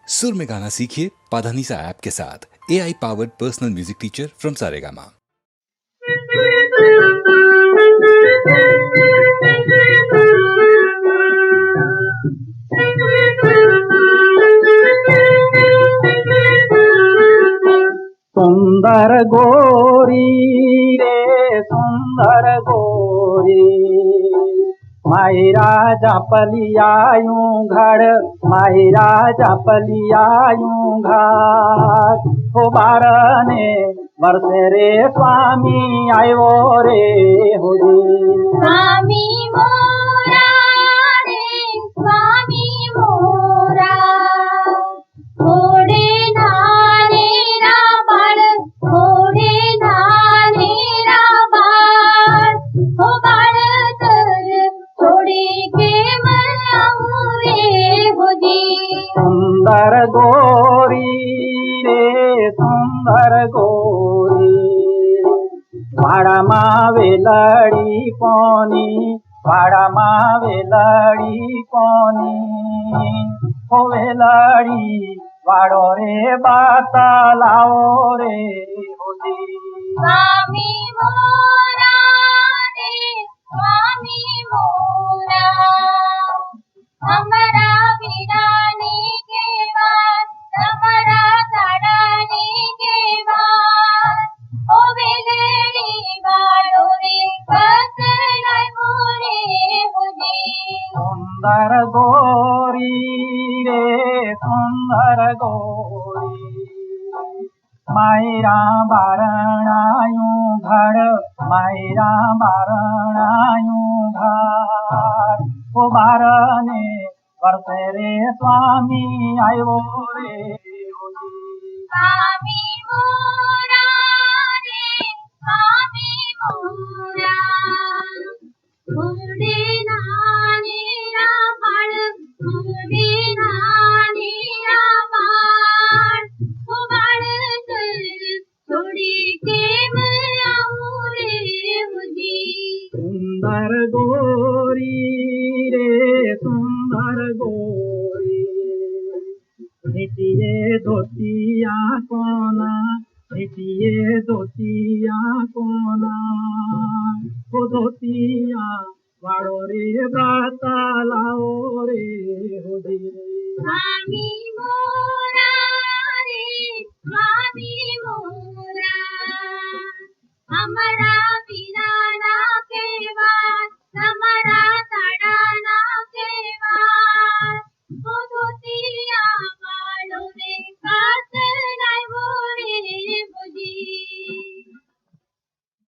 सुर में गाना सीखिए पाधानीसा ऐप के साथ। AI powered personal music teacher from Saregama. सुंदर गोरी रे सुंदर गोरी, माही राजा पलियायूं घर, माही राजा पलियायूं घर। हो बारने बरसे रे स्वामी आयो रे होजी। स्वामी मोरा रे स्वामी मोरा, थोड़े नाने रावण, थोड़े नाने रावण। हो बाळ तर थोड़े के मनाऊ रे होजी। सुंदर गोरी रे सुंदर गोरी, भाड़ा मावे लड़ी कोनी, भाड़ा मावे लड़ी कोनी। होवे लड़ी वाड़ो रे बाता लाओ रे होजी। स्वामी मोरा रे स्वामी मोरा, हमारा बिरानी के बाद, हमारा साड़ानी के बाद। ओ बेलेड़ी वालो रे कसलाई मोरे होजी। सुंदर गोरी रे सुंदर गोरी, मायरा बारणायूं घर, मायरा बारणायूं घर। ओ बारने बरसे रे स्वामी आयो रे होजी। स्वामी मोरा रे स्वामी मोरा, थोड़े नाने रावण, थोड़े नाने रावण। हो बाळ तर थोड़ी के मनाऊ रे होजी। सुंदर गोरी रे सुंदर गोरी, नितिये धोतिया कोना, नितिये धोतिया कोना। ओ धोतिया वाड़ो रे बाता लाओ रे होजी। स्वामी मोरा